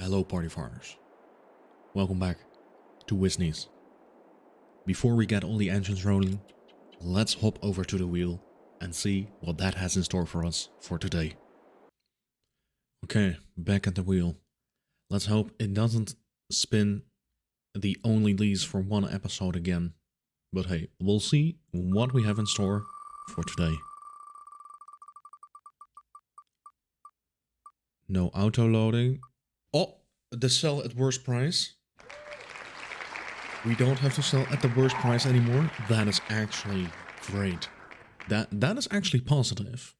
Hello party farmers. Welcome back to WISNICE. Before we get all the engines rolling, let's hop over to the wheel and see what that has in store for us for today. Okay, back at the wheel. Let's hope it doesn't spin the only lease for one episode again. But hey, we'll see what we have in store for today. No auto loading. Oh, the sell at worst price. We don't have to sell at the worst price anymore. That is actually great. That is actually positive.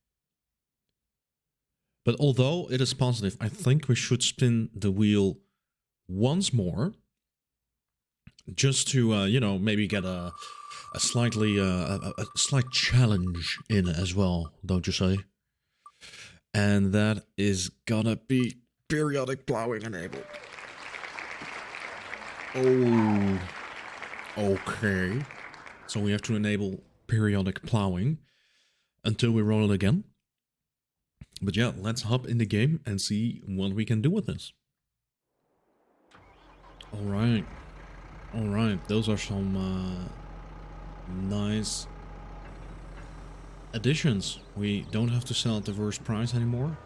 But although it is positive, I think we should spin the wheel once more. Just to, you know, maybe get a slight challenge in as well, don't you say? And that is gonna be periodic plowing enabled. Oh, okay. So we have to enable periodic plowing until we roll it again. But yeah, let's hop in the game and see what we can do with this. Alright. Alright, those are some nice additions. We don't have to sell at the worst price anymore.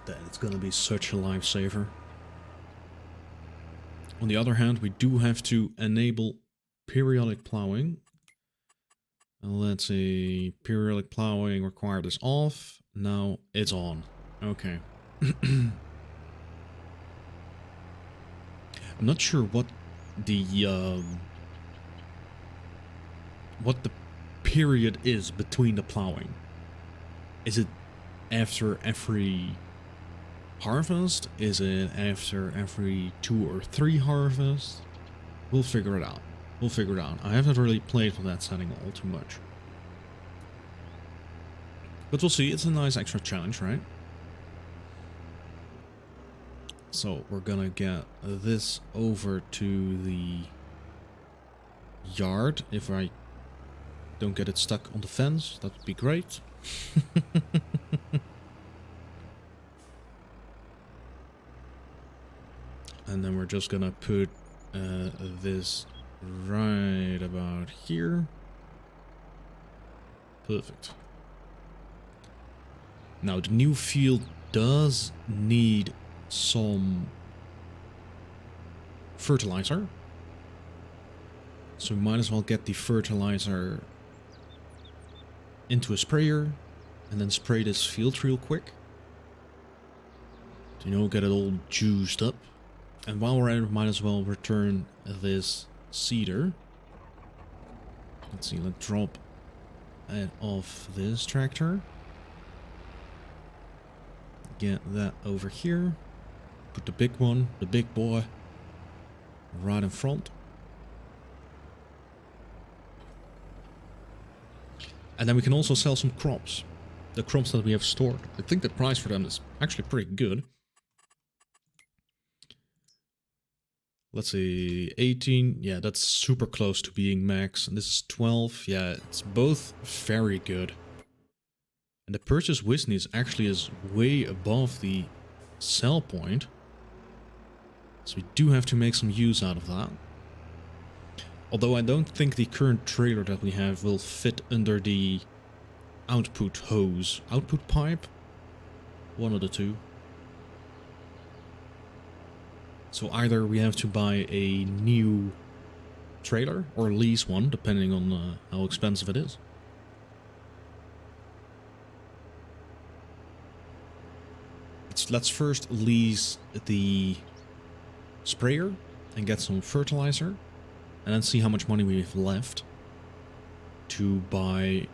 That it's gonna be such a lifesaver. On the other hand, we do have to enable periodic plowing. Let's see, periodic plowing required is off. Now it's on. Okay. I'm not sure what the period is between the plowing. Is it after every harvest? Is it after every 2 or 3 harvests? We'll figure it out. We'll figure it out. I haven't really played with that setting all too much. But we'll see. It's a nice extra challenge, right? So we're gonna get this over to the yard. If I don't get it stuck on the fence, that would be great. And then we're just gonna put this right about here. Perfect. Now the new field does need some fertilizer. So we might as well get the fertilizer into a sprayer and then spray this field real quick. You know, get it all juiced up. And while we're at it, we might as well return this seeder. Let's see, let's drop it off this tractor. Get that over here. Put the big one, the big boy, right in front. And then we can also sell some crops. The crops that we have stored. I think the price for them is actually pretty good. Let's see, 18. Yeah, that's super close to being max. And this is 12. Yeah, it's both very good. And the purchase WISNICE actually is way above the sell point. So we do have to make some use out of that. Although I don't think the current trailer that we have will fit under the output hose. Output pipe? One of the two. So either we have to buy a new trailer or lease one, depending on how expensive it is. Let's first lease the sprayer and get some fertilizer. And then see how much money we have left to buy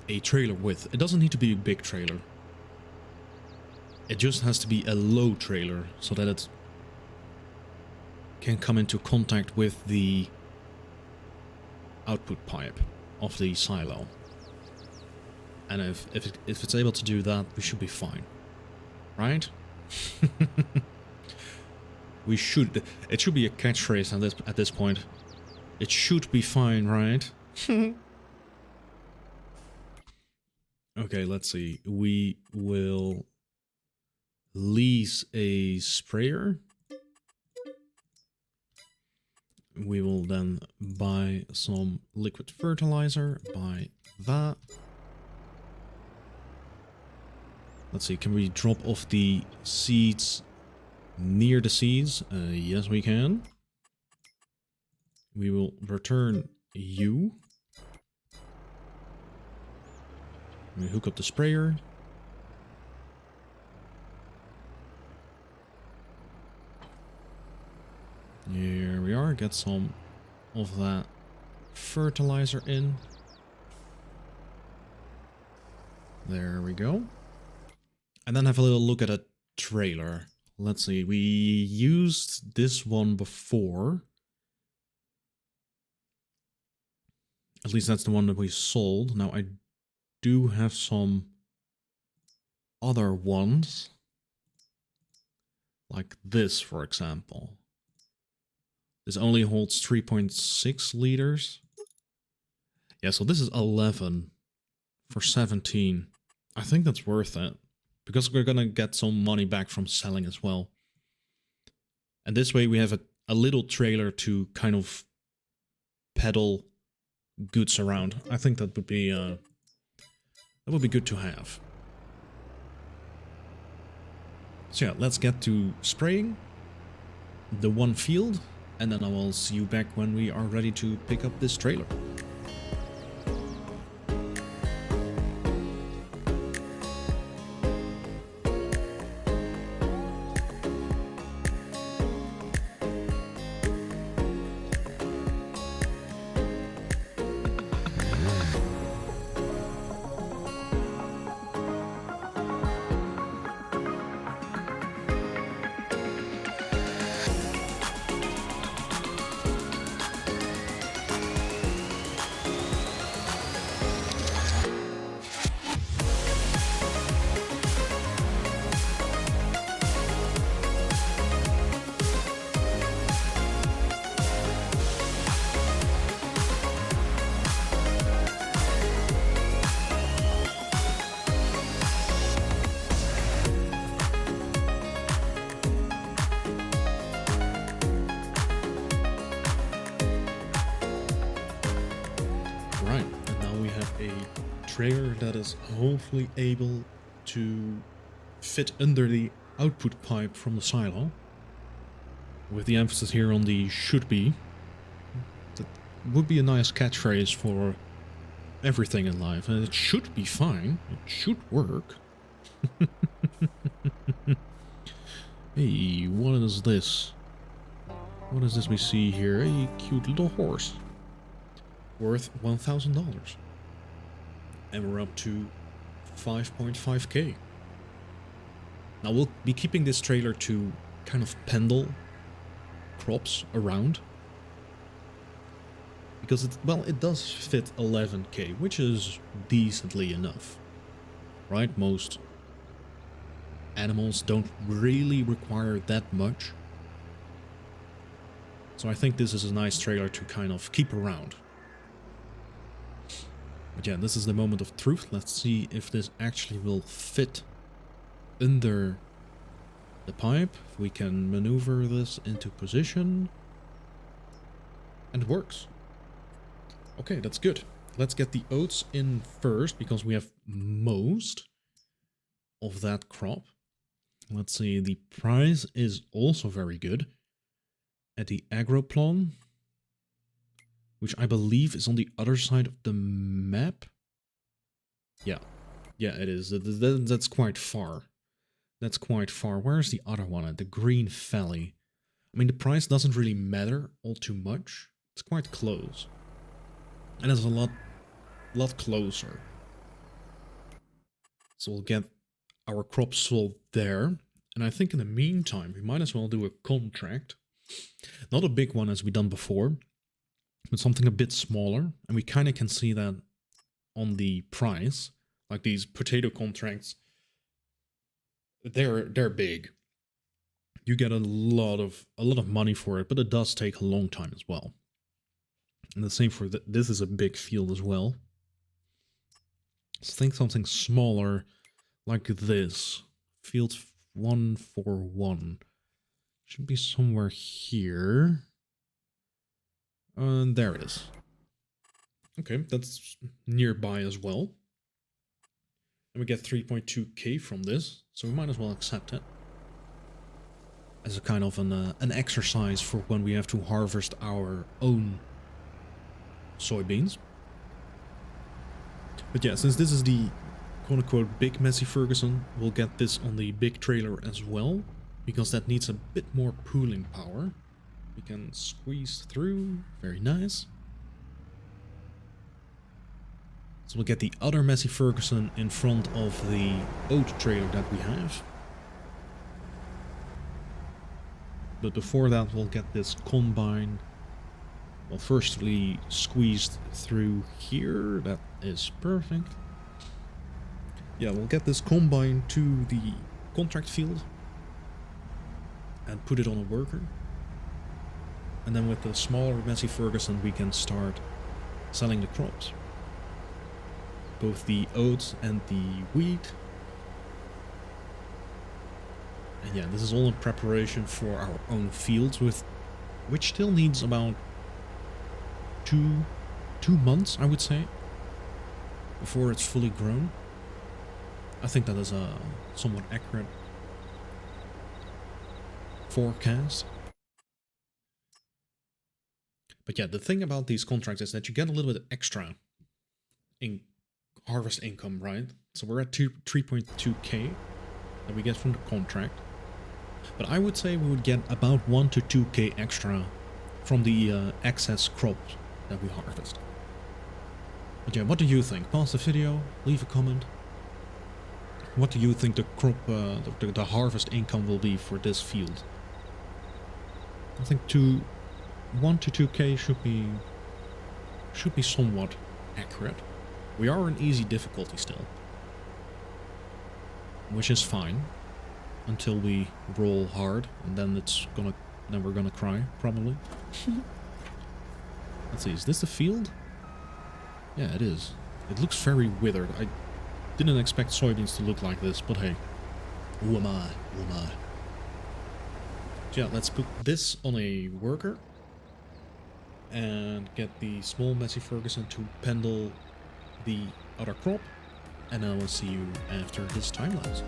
a trailer with. It doesn't need to be a big trailer. It just has to be a low trailer so that it can come into contact with the output pipe of the silo. And if it's able to do that, we should be fine. Right? We should. It should be a catchphrase at this point. It should be fine, right? Okay, let's see. We will lease a sprayer. We will then buy some liquid fertilizer, buy that. Let's see, can we drop off the seeds near the seeds? Yes, we can. We will return you. We hook up the sprayer. Here we are, get some of that fertilizer in. There we go. And then have a little look at a trailer. Let's see, we used this one before. At least that's the one that we sold. Now I do have some other ones. Like this, for example. This only holds 3.6 liters. Yeah, so this is 11 for 17. I think that's worth it. Because we're gonna get some money back from selling as well. And this way we have a little trailer to kind of peddle goods around. I think that would be good to have. So yeah, let's get to spraying the one field, and then I will see you back when we are ready to pick up this trailer. Right, and now we have a trailer that is hopefully able to fit under the output pipe from the silo. With the emphasis here on the should be. That would be a nice catchphrase for everything in life, and it should be fine. It should work. Hey, what is this? What is this we see here? A cute little horse. Worth $1,000. And we're up to 5.5k. Now we'll be keeping this trailer to kind of pendle crops around. Because it does fit 11k, which is decently enough. Right? Most animals don't really require that much. So I think this is a nice trailer to kind of keep around. But yeah, this is the moment of truth. Let's see if this actually will fit under the pipe. If we can maneuver this into position. And it works. Okay, that's good. Let's get the oats in first, because we have most of that crop. Let's see, the price is also very good. At the agroplan, which I believe is on the other side of the map. Yeah, it is. That's quite far. That's quite far. Where's the other one? At the Green Valley. I mean, the price doesn't really matter all too much. It's quite close. And it's a lot closer. So we'll get our crop sold there. And I think in the meantime, we might as well do a contract. Not a big one as we done before, but something a bit smaller. And we kind of can see that on the price. Like these potato contracts, they're big. You get a lot of money for it, but it does take a long time as well. And the same for this is a big field as well. So think something smaller like this. Field 141. Should be somewhere here. There it is. Okay, that's nearby as well. And we get 3.2k from this, so we might as well accept it. As a kind of an exercise for when we have to harvest our own soybeans. But yeah, since this is the quote-unquote big Massey Ferguson, we'll get this on the big trailer as well, because that needs a bit more pooling power. We can squeeze through, very nice. So we'll get the other Massey Ferguson in front of the oat trailer that we have. But before that, we'll get this combine, well, firstly squeezed through here. That is perfect. Yeah, we'll get this combine to the contract field and put it on a worker. And then with the smaller Massey Ferguson, we can start selling the crops. Both the oats and the wheat. And yeah, this is all in preparation for our own fields, which still needs about two months, I would say, before it's fully grown. I think that is a somewhat accurate forecast. But yeah, the thing about these contracts is that you get a little bit extra in harvest income, right? So we're at 3.2k that we get from the contract. But I would say we would get about 1 to 2k extra from the excess crops that we harvest. But yeah, what do you think? Pause the video, leave a comment. What do you think the crop, the harvest income will be for this field? I think 1 to 2k should be somewhat accurate. We are in easy difficulty still, which is fine until we roll hard, and then we're gonna cry probably. Let's see, is this the field? Yeah, it is. It looks very withered. I didn't expect soybeans to look like this, but hey, who am I? Who am I? So yeah, let's put this on a worker and get the small Massey Ferguson to pendle the other crop, and I will see you after this time lapse.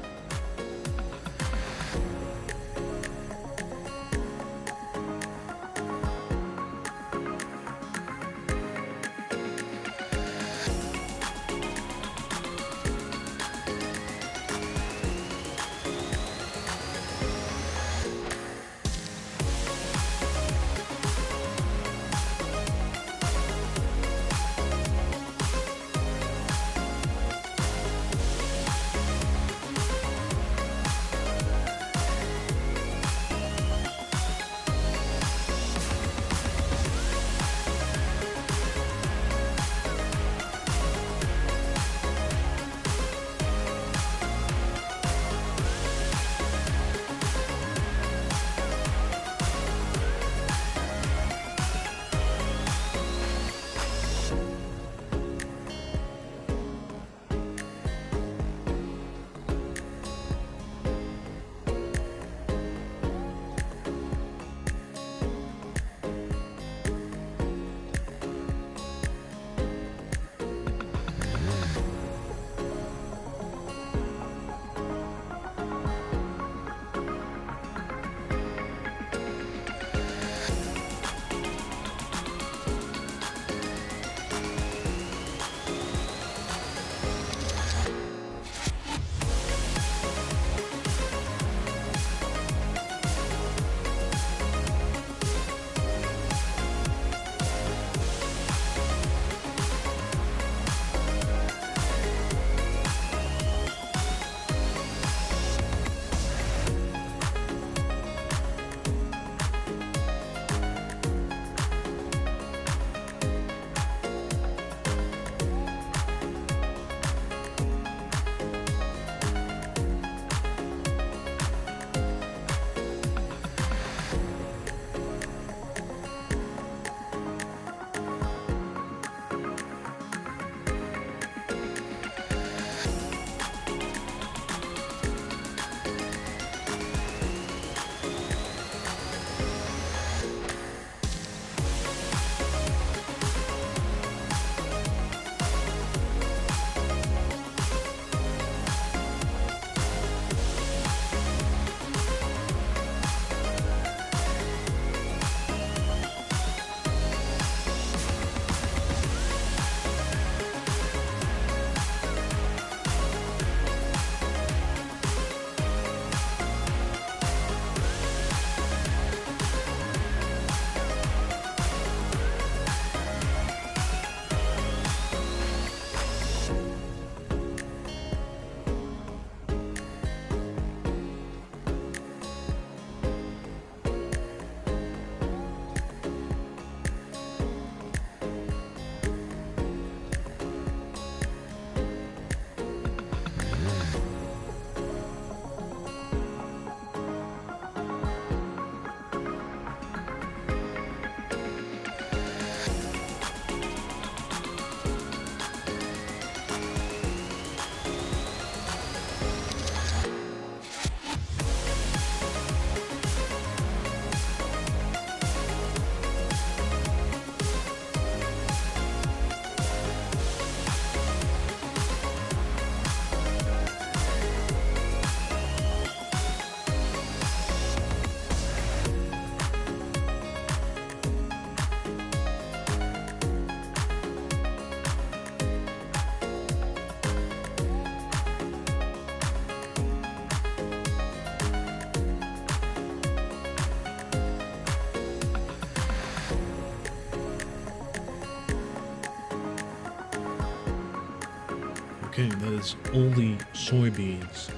Okay, that is all the soybeans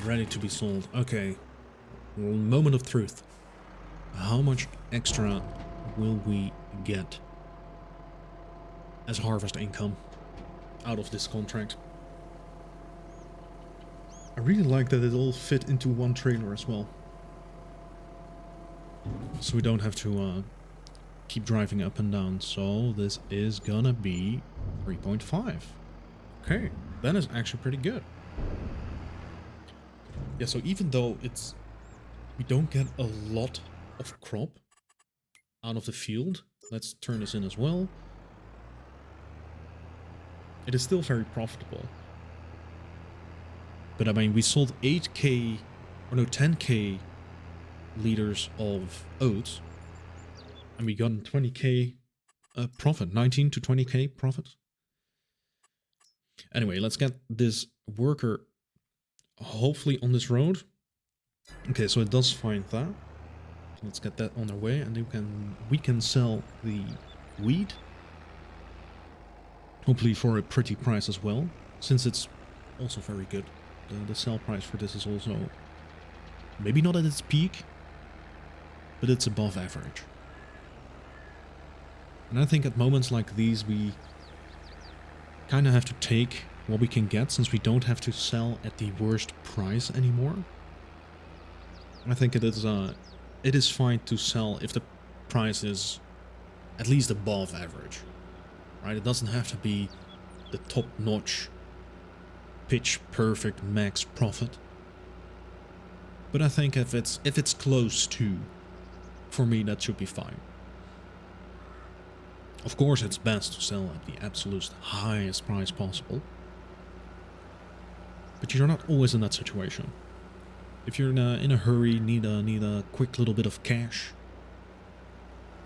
ready to be sold. Okay, moment of truth. How much extra will we get as harvest income out of this contract? I really like that it all fit into one trailer as well. So we don't have to keep driving up and down. So this is gonna be 3.5. Okay, that is actually pretty good. Yeah, so even though we don't get a lot of crop out of the field, let's turn this in as well. It is still very profitable. But I mean, we sold 8k, or no, 10k liters of oats, and we got 20k profit, 19 to 20k profit. Anyway, let's get this worker hopefully on this road. Okay, so it does find that. Let's get that on our way, and we can sell the wheat. Hopefully for a pretty price as well, since it's also very good. The sell price for this is also maybe not at its peak, but it's above average. And I think at moments like these we kind of have to take what we can get, since we don't have to sell at the worst price anymore. I think it is fine to sell if the price is at least above average, right? It doesn't have to be the top-notch, pitch-perfect max profit. But I think if it's close to, for me, that should be fine. Of course, it's best to sell at the absolute highest price possible. But you're not always in that situation. If you're in a hurry, need a quick little bit of cash,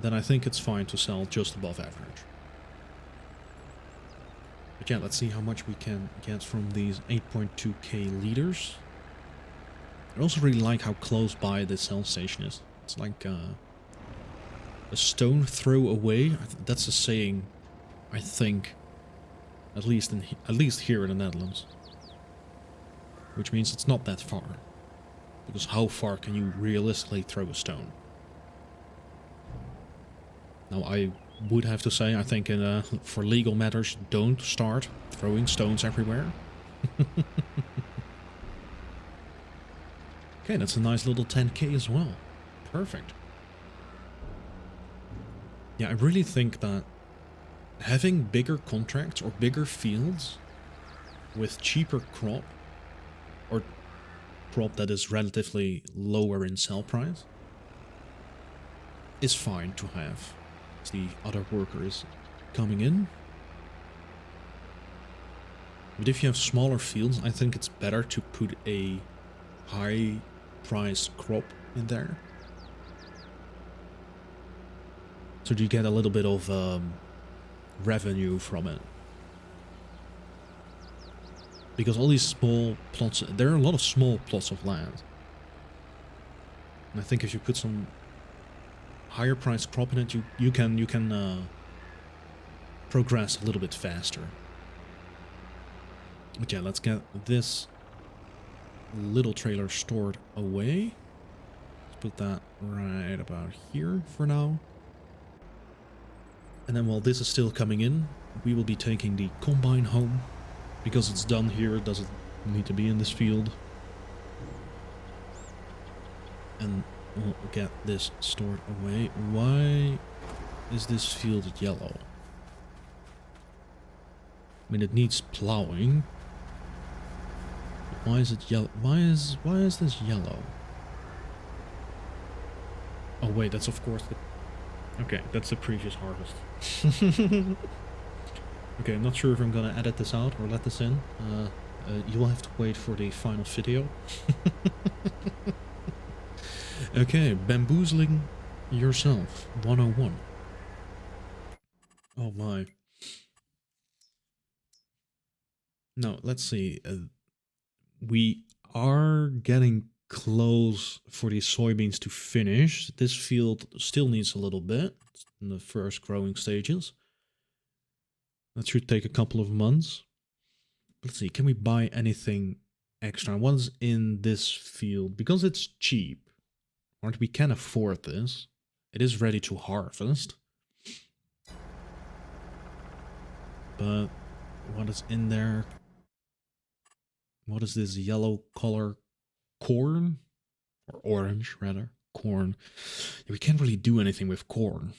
then I think it's fine to sell just above average. But yeah, let's see how much we can get from these 8.2k liters. I also really like how close by the sell station is. It's like a stone throw away. That's a saying, I think, at least here in the Netherlands. Which means it's not that far. Because how far can you realistically throw a stone? Now I would have to say, I think for legal matters, don't start throwing stones everywhere. Okay, that's a nice little 10k as well. Perfect. Yeah, I really think that having bigger contracts or bigger fields with cheaper crop, or crop that is relatively lower in sell price, is fine to have as the other worker is coming in. But if you have smaller fields, I think it's better to put a high price crop in there, so you get a little bit of revenue from it. Because all these small plots, there are a lot of small plots of land. And I think if you put some higher price crop in it, you can progress a little bit faster. But yeah, let's get this little trailer stored away. Let's put that right about here for now. And then while this is still coming in, we will be taking the combine home. Because it's done here, it doesn't need to be in this field. And we'll get this stored away. Why is this field yellow? I mean, it needs plowing. Why is it yellow? Why is this yellow? Oh wait, that's of course the... Okay, that's the previous harvest. Okay, I'm not sure if I'm gonna edit this out or let this in. You will have to wait for the final video. Okay, bamboozling yourself 101. Oh my. Now, let's see. We are getting close for the soybeans to finish. This field still needs a little bit in the first growing stages. That should take a couple of months. Let's see, can we buy anything extra? What is in this field? Because it's cheap, or we can afford this. It is ready to harvest. But what is in there? What is this yellow color? Corn? Or orange, rather. Corn. Yeah, we can't really do anything with corn.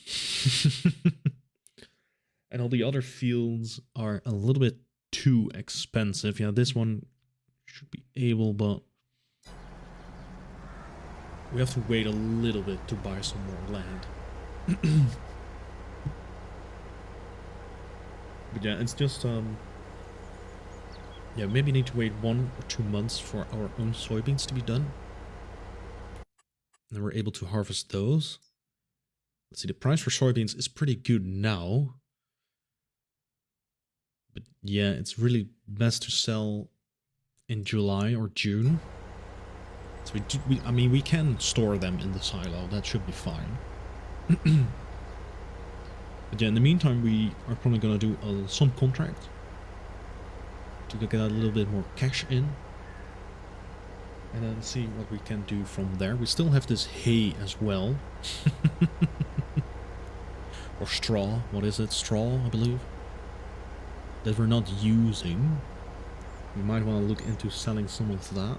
And all the other fields are a little bit too expensive. Yeah, this one should be able, but we have to wait a little bit to buy some more land. But yeah, it's just yeah, maybe need to wait 1 or 2 months for our own soybeans to be done. And we're able to harvest those. Let's see, the price for soybeans is pretty good now. But yeah, it's really best to sell in July or June. So I mean, we can store them in the silo. That should be fine. But yeah, in the meantime, we are probably going to do some contract to get a little bit more cash in. And then see what we can do from there. We still have this hay as well. Or straw. What is it? Straw, I believe. That we're not using. We might want to look into selling some of that.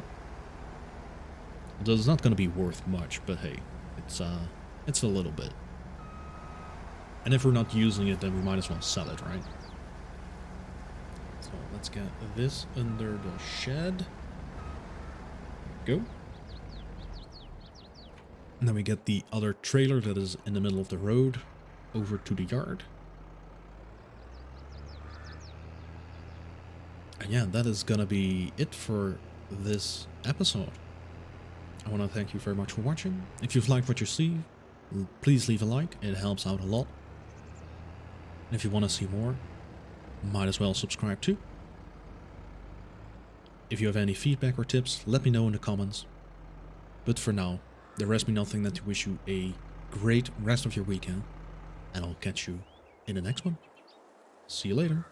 Although it's not going to be worth much, but hey, it's a little bit. And if we're not using it, then we might as well sell it, right? So let's get this under the shed. Go. And then we get the other trailer that is in the middle of the road over to the yard. And yeah, that is gonna be it for this episode. I want to thank you very much for watching. If you've liked what you see, please leave a like. It helps out a lot. And if you want to see more, might as well subscribe too. If you have any feedback or tips, let me know in the comments. But for now, there rest me nothing than to wish you a great rest of your weekend. And I'll catch you in the next one. See you later.